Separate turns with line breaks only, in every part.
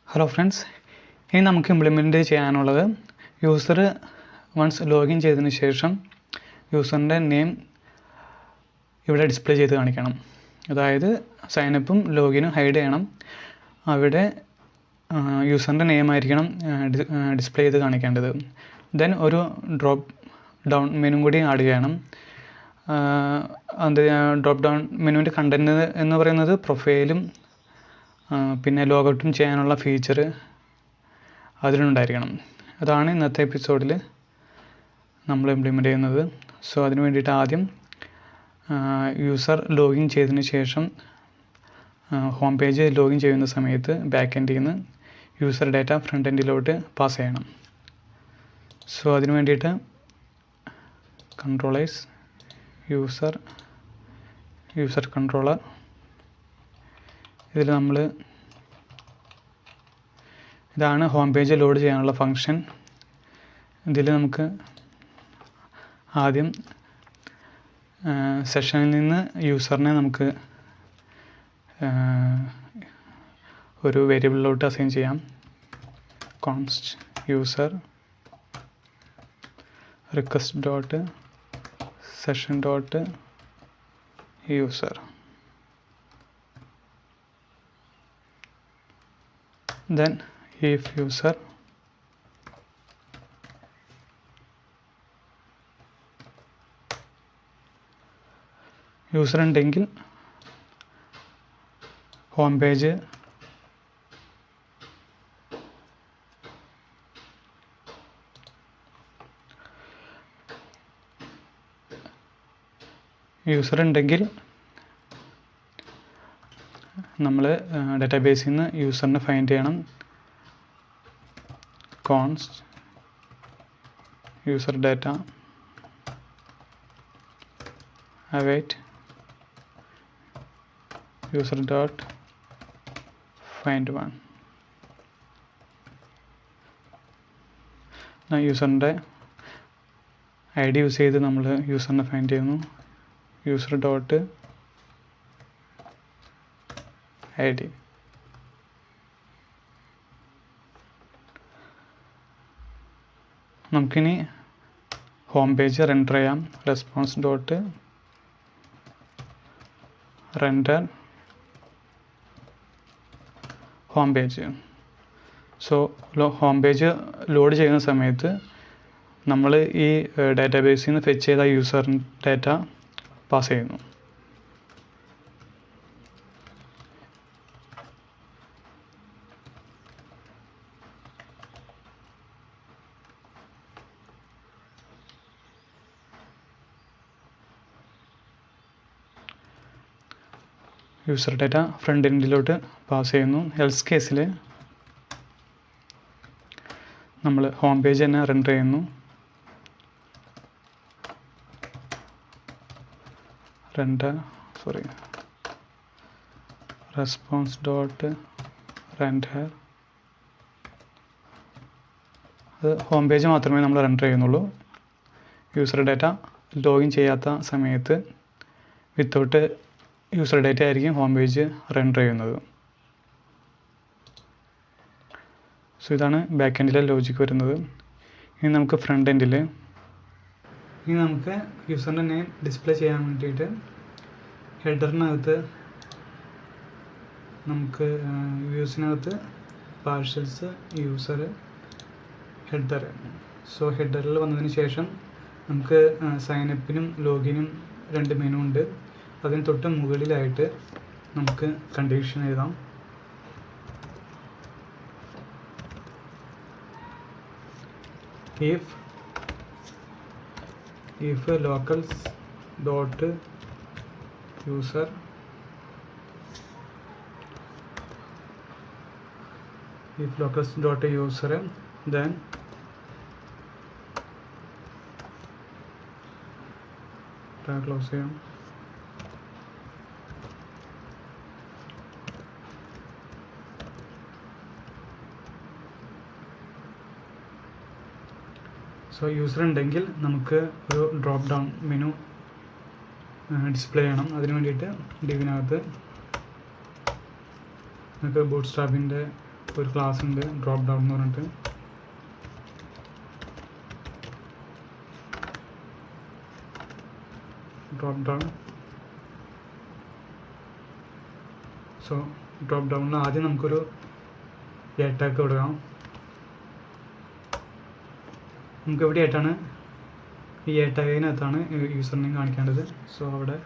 Hello friends, ഇനി നമുക്ക് implement ചെയ്യാനുള്ളത് യൂസർ വൺസ് ലോഗിൻ ചെയ്തതിന് ശേഷം യൂസറിൻ്റെ നെയിം ഇവിടെ ഡിസ്പ്ലേ ചെയ്ത് കാണിക്കണം. അതായത് സൈനപ്പും ലോഗിനും ഹൈഡ് ചെയ്യണം. അവിടെ യൂസറിൻ്റെ നെയിം ആയിരിക്കണം ഡിസ്പ്ലേ ചെയ്ത് കാണിക്കേണ്ടത്. ദെൻ ഒരു ഡ്രോപ്പ് ഡൗൺ മെനു കൂടി ആഡ് ചെയ്യണം. അത് ഡ്രോപ്പ് ഡൗൺ മെനുവിൻ്റെ കണ്ടൻറ്റ് എന്ന് പറയുന്നത് പ്രൊഫൈലും പിന്നെ ലോഗൗട്ടും ചെയ്യാനുള്ള ഫീച്ചർ അതിലുണ്ടായിരിക്കണം. അതാണ് ഇന്നത്തെ എപ്പിസോഡിൽ നമ്മൾ ഇംപ്ലിമെൻ്റ് ചെയ്യുന്നത്. സോ അതിന് വേണ്ടിയിട്ട് ആദ്യം യൂസർ ലോഗിൻ ചെയ്തതിന് ശേഷം ഹോം പേജ് ലോഗിൻ ചെയ്യുന്ന സമയത്ത് ബാക്ക് എൻഡിൽ നിന്ന് യൂസർ ഡാറ്റ ഫ്രണ്ട് എൻഡിലോട്ട് പാസ് ചെയ്യണം. സോ അതിന് വേണ്ടിയിട്ട് കൺട്രോളേഴ്സ് യൂസർ കൺട്രോളർ, ഇതിൽ നമ്മൾ ഇതാണ് ഹോം പേജ് ലോഡ് ചെയ്യാനുള്ള ഫങ്ഷൻ. ഇതിൽ നമുക്ക് ആദ്യം സെഷനിൽ നിന്ന് യൂസറിനെ നമുക്ക് ഒരു വേരിയബിളിലോട്ട് അസൈൻ ചെയ്യാം. Const user request dot session dot user. Then if user ഉണ്ടെങ്കിൽ ഹോം പേജ് നമ്മൾ ഡാറ്റാബേസിൽ നിന്ന് യൂസറിനെ ഫൈൻഡ് ചെയ്യണം. Const user data await user dot find one. യൂസറിൻ്റെ ഐ ഡി യൂസ് ചെയ്ത് നമ്മൾ യൂസറിനെ ഫൈൻഡ് ചെയ്യുന്നു. User dot I D. നമുക്കിനി ഹോം പേജ് റെൻഡർ ചെയ്യാം. Response dot render home page. So home page load ചെയ്യുന്ന സമയത്ത് നമ്മൾ ഈ ഡാറ്റാബേസിൽ നിന്ന് ഫെച്ച് ചെയ്ത യൂസർ ഡാറ്റ പാസ് ചെയ്യുന്നു. യൂസർ ഡാറ്റ ഫ്രണ്ട് എൻഡിലോട്ട് പാസ് ചെയ്യുന്നു. എൽസ് കേസിൽ നമ്മൾ ഹോം പേജ് തന്നെ റെൻഡർ ചെയ്യുന്നു. Response dot render. അത് ഹോം പേജ് മാത്രമേ നമ്മൾ റെൻഡർ ചെയ്യുന്നുള്ളൂ. യൂസർ ഡാറ്റ ലോഗിൻ ചെയ്യാത്ത സമയത്ത് വിത്തൗട്ട് യൂസർ ഡാറ്റ ആയിരിക്കും ഹോം പേജ് റെൻഡർ ചെയ്യുന്നത്. സോ ഇതാണ് ബാക്ക് എൻഡിലെ ലോജിക്ക് വരുന്നത്. ഇനി നമുക്ക് ഫ്രണ്ട് എൻഡിൽ നമുക്ക് യൂസറിൻ്റെ നെയിം ഡിസ്പ്ലേ ചെയ്യാൻ വേണ്ടിയിട്ട് ഹെഡറിനകത്ത് നമുക്ക് വ്യൂസിനകത്ത് പാർഷ്യൽസ് യൂസർ ഹെഡർ. സോ ഹെഡറിൽ വന്നതിന് ശേഷം നമുക്ക് സൈനപ്പിനും ലോഗിനും രണ്ട് മെനു ഉണ്ട്. അതിന് തൊട്ട് മുകളിലായിട്ട് നമുക്ക് കണ്ടീഷൻ എഴുതാം. if locals dot user then close ചെയ്യാം. സോ യൂസർ ഉണ്ടെങ്കിൽ നമുക്ക് ഒരു ഡ്രോപ്പ് ഡൗൺ മെനു ഡിസ്പ്ലേ ചെയ്യണം. അതിന് വേണ്ടിയിട്ട് ഡിവിനകത്ത് നമുക്ക് ബൂട്ട്സ്ട്രാപ്പിൻ്റെ ഒരു ക്ലാസ് ഉണ്ട് ഡ്രോപ്പ് ഡൗൺ എന്ന് പറഞ്ഞിട്ട്. Drop down. സോ ഡ്രോപ്പ് ഡൗണിൽ ആദ്യം നമുക്കൊരു എ ടാഗ് കൊടുക്കാം. നമുക്ക് എവിടെയായിട്ടാണ് ഈ എ ടാഗിനകത്താണ് യൂസർ നെയിം കാണിക്കേണ്ടത്. സോ അവിടെ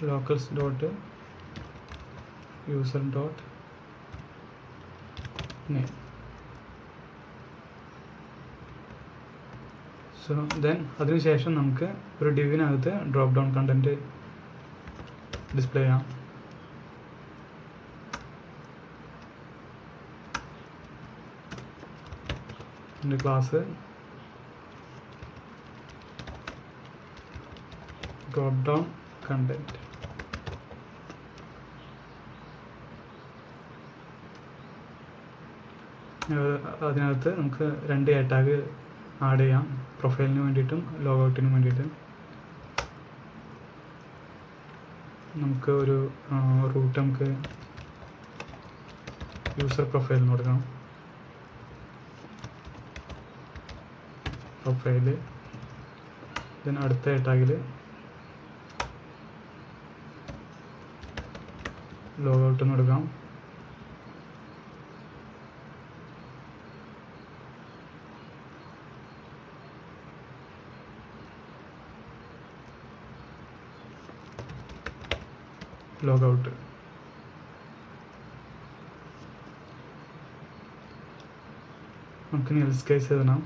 locals dot user dot name. So then അതിനുശേഷം നമുക്ക് ഒരു ഡിവിനകത്ത് ഡ്രോപ്പ് ഡൗൺ കണ്ടൻറ്റ് ഡിസ്പ്ലേ ചെയ്യാം. എൻ്റെ ക്ലാസ് ഡ്രോപ്പ് ഡൗൺ കണ്ടൻറ്റ്. അതിനകത്ത് നമുക്ക് 2 എ ടാഗ് ആഡ് ചെയ്യാം, പ്രൊഫൈലിന് വേണ്ടിയിട്ടും ലോഗൗട്ടിനും വേണ്ടിയിട്ട്. നമുക്ക് ഒരു റൂട്ട് നമുക്ക് യൂസർ പ്രൊഫൈലിന് കൊടുക്കണം. പ്രൊഫൈല്. ദെൻ അടുത്ത എ ടാഗിൽ ലോഗൗട്ടിന് കൊടുക്കാം. ലോഗൗട്ട്. നമുക്കിനി എൽസ് കേസ് എഴുതണം.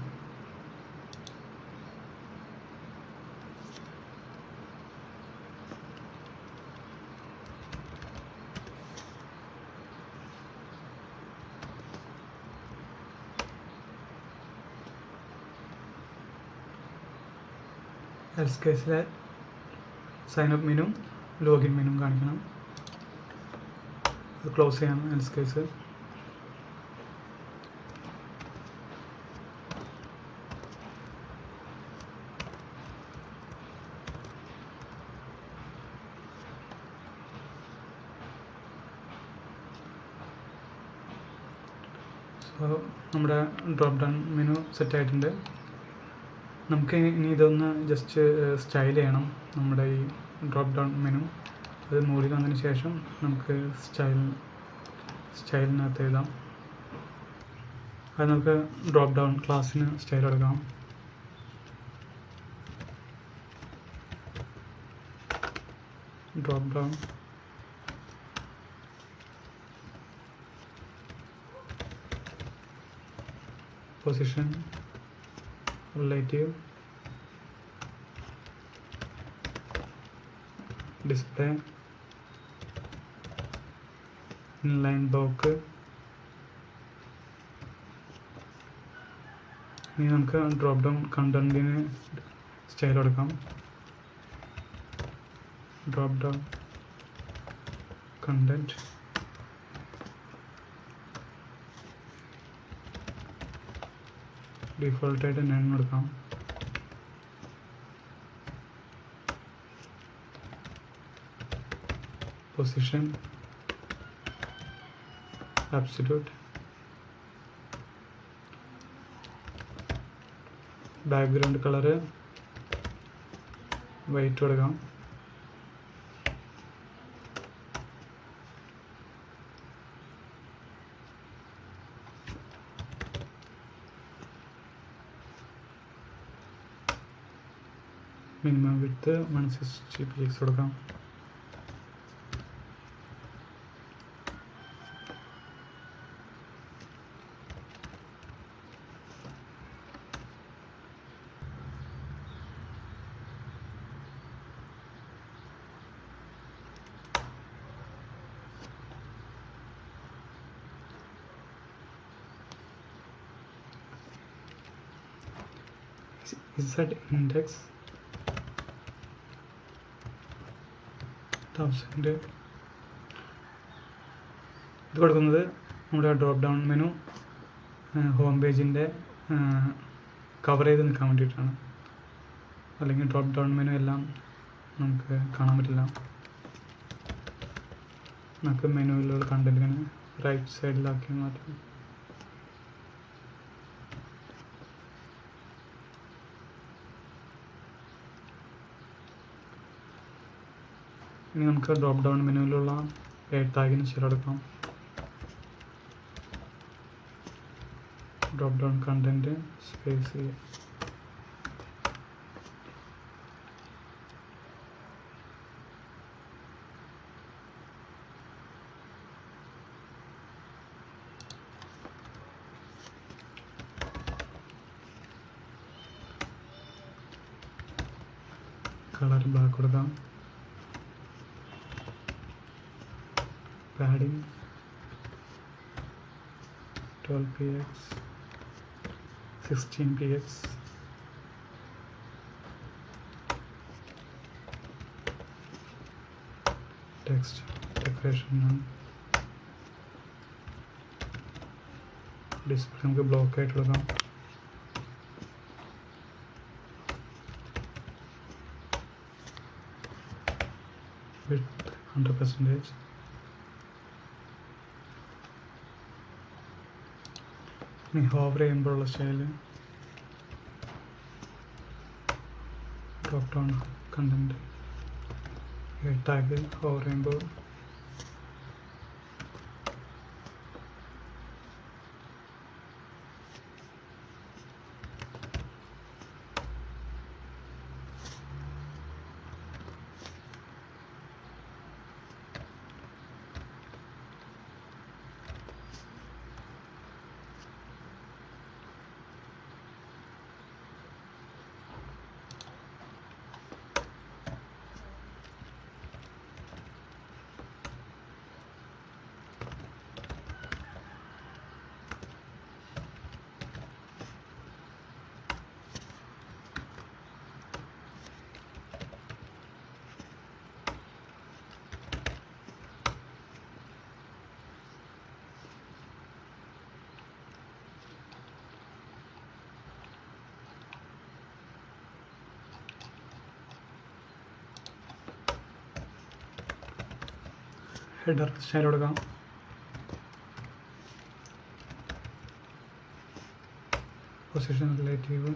എൽസ് കേസിലെ സൈനപ്പ് മെനു ലോഗിൻ മെനു കാണിക്കണം. അത് ക്ലോസ് ചെയ്യണം. Else case. സോ നമ്മുടെ ഡ്രോപ്പ് ഡൗൺ മെനു സെറ്റ് ആയിട്ടുണ്ട്. നമുക്ക് ഇനി ഇതൊന്ന് ജസ്റ്റ് സ്റ്റൈൽ ചെയ്യണം. നമ്മുടെ ഈ ഡ്രോപ്പ് ഡൗൺ മെനു അത് മുകളിൽ വന്നതിന് ശേഷം നമുക്ക് സ്റ്റൈലിനകത്ത് എഴുതാം. അത് നമുക്ക് ഡ്രോപ്പ് ഡൗൺ ക്ലാസ്സിന് സ്റ്റൈൽ എടുക്കാം. Drop down position relative display inline block. ഇനി നമുക്ക് ഡ്രോപ്പ് ഡൗൺ കണ്ടന്റിന് സ്റ്റൈൽ കൊടുക്കാം. ഡ്രോപ്പ് ഡൗൺ കണ്ടന്റ് ഡിഫോൾട്ടായിട്ട് നൺ കൊടുക്കാം. Position absolute. Background colour white കൊടുക്കാം. മിനിമം വിഡ്ത്ത് 160 പിക്സ് കൊടുക്കാം. Z index 1000. ഇത് കൊടുക്കുന്നത് നമ്മുടെ ഡ്രോപ്പ് ഡൗൺ മെനു ഹോം പേജിൻ്റെ കവർ ചെയ്ത് നിൽക്കാൻ വേണ്ടിയിട്ടാണ്. അല്ലെങ്കിൽ ഡ്രോപ്പ് ഡൗൺ മെനു എല്ലാം നമുക്ക് കാണാൻ പറ്റില്ല. നമുക്ക് മെനുവിലുള്ള കണ്ടന്റ് ഇങ്ങനെ റൈറ്റ് സൈഡിലാക്കി മാറ്റാം. ഇനി നമുക്ക് ഡ്രോപ്പ് ഡൗൺ മെനുവിലുള്ള ടാഗിന് ശരിയെടുക്കാം. ഡ്രോപ്പ് ഡൗൺ കണ്ടന്റ് സ്പേസ് ചെയ്യുക. കളർ ബ്ലാക്ക് കൊടുക്കാം. Padding 12px 16px. Text decoration display നമുക്ക് ബ്ലോക്ക് ആയിട്ട് കൊടുക്കാം. വിഡ്ത് 100%. ഇനി ഹോവർ ചെയ്യുമ്പോഴുള്ള style drop down content tag hover ചെയ്യുമ്പോൾ ഹെഡർ സ്റ്റൈൽ കൊടുക്കാം. പൊസിഷൻ റിലേറ്റീവ്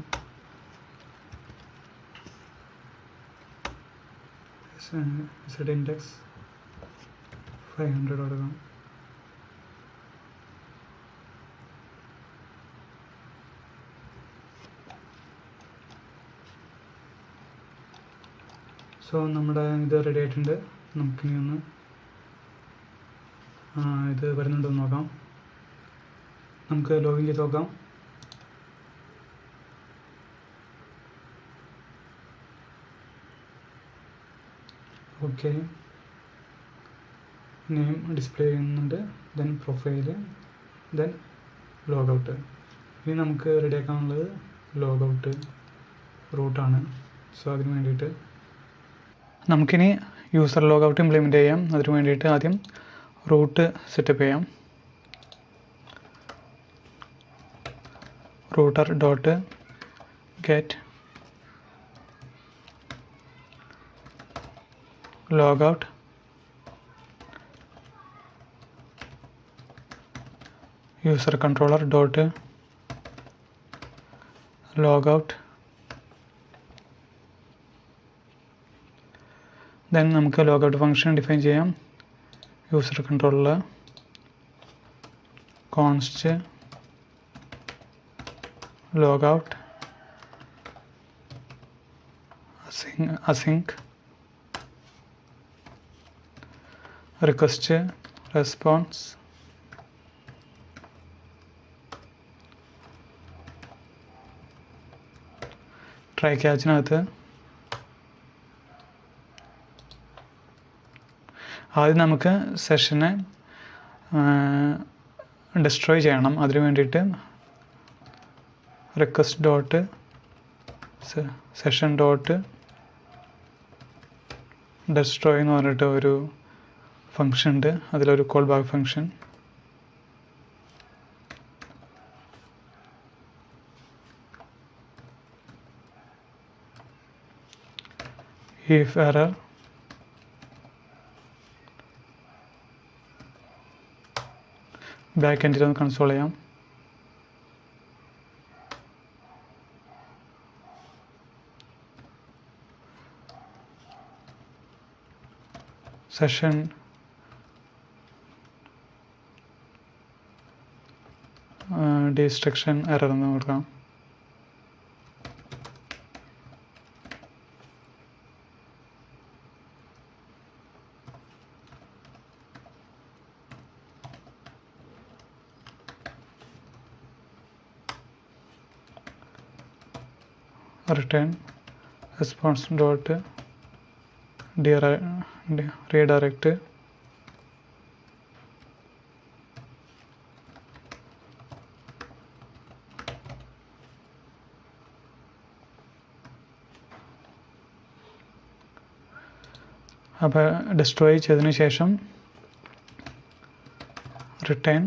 സെഡ് ഇൻഡെക്സ് 500 കൊടുക്കാം. സോ നമ്മുടെ ഇത് റെഡി ആയിട്ടുണ്ട്. നമുക്കിനി ഒന്ന് ഇത് വരുന്നുണ്ടെന്ന് നോക്കാം. നമുക്ക് ലോഗിൻ ചെയ്ത് നോക്കാം. ഓക്കെ, നെയിം ഡിസ്പ്ലേ ചെയ്യുന്നുണ്ട്. Then profile, then logout. ഇനി നമുക്ക് റെഡിയാക്കാനുള്ളത് ലോഗൗട്ട് റൂട്ടാണ്. സോ അതിന് വേണ്ടിയിട്ട് നമുക്കിനി യൂസർ ലോഗൗട്ട് ഇംപ്ലിമെൻ്റ് ചെയ്യാം. അതിന് വേണ്ടിയിട്ട് ആദ്യം റൂട്ട് സെറ്റപ്പ് ചെയ്യാം. Router dot get logout user controller dot logout. Then നമുക്ക് ലോഗൗട്ട് ഫംഗ്ഷൻ ഡിഫൈൻ ചെയ്യാം. User controller const logout async request response try ക്യാച്ചിനകത്ത് ആദ്യം നമുക്ക് സെഷനെ ഡിസ്ട്രോയ് ചെയ്യണം. അതിനു വേണ്ടിയിട്ട് request dot session dot destroy എന്ന് പറഞ്ഞിട്ട് ഒരു ഫംഗ്ഷൻ ഉണ്ട്. അതിലൊരു call back function if error back എൻഡിൽ ഒന്ന് കൺസോൾ ചെയ്യാം. സെഷൻ ഡിസ്ട്രക്ഷൻ എറർ എന്ന് കൊടുക്കാം. റിട്ടേൺ റെസ്പോൺസ് ഡോട്ട് റീഡയറക്റ്റ് അപ്പോൾ ഡിസ്ട്രോയ് ചെയ്തതിന് ശേഷം return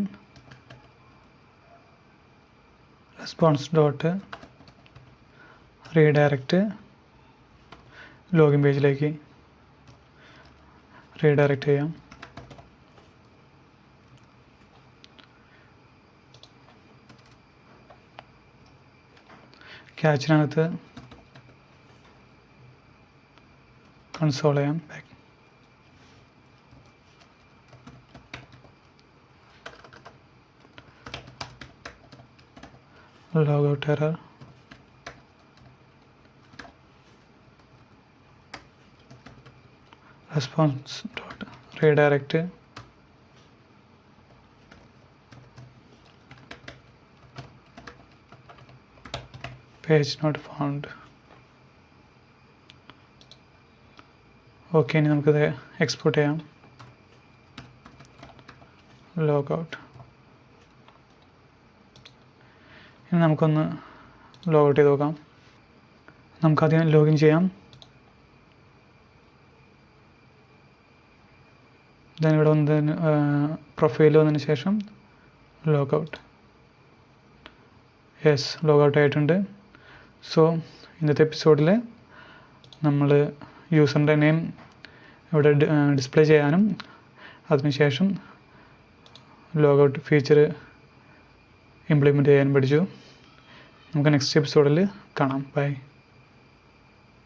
response dot redirect login പേജിലേക്ക് റീഡയറക്റ്റ് ചെയ്യാം. ക്യാച്ചിനകത്ത് കൺസോൾ ചെയ്യാം. Back logout error response dot redirect page not found. Okay, ഇനി നമുക്കിത് എക്സ്പോർട്ട് ചെയ്യാം. ലോഗൗട്ട്. ഇനി നമുക്കൊന്ന് ലോഗൗട്ട് ചെയ്ത് നോക്കാം. നമുക്കാദ്യം ലോഗിൻ ചെയ്യാം. ദെൻ ഇവിടെ വന്നതിന് പ്രൊഫൈൽ വന്നതിന് ശേഷം ലോഗൗട്ട്. യെസ്, ലോഗൗട്ട് ആയിട്ടുണ്ട്. സോ ഇന്നത്തെ എപ്പിസോഡിൽ നമ്മൾ യൂസറിൻ്റെ നെയിം ഇവിടെ ഡിസ്പ്ലേ ചെയ്യാനും അതിനുശേഷം ലോഗൗട്ട് ഫീച്ചർ ഇംപ്ലിമെൻറ്റ് ചെയ്യാനും പഠിച്ചു. നമുക്ക് നെക്സ്റ്റ് എപ്പിസോഡിൽ കാണാം. ബൈ.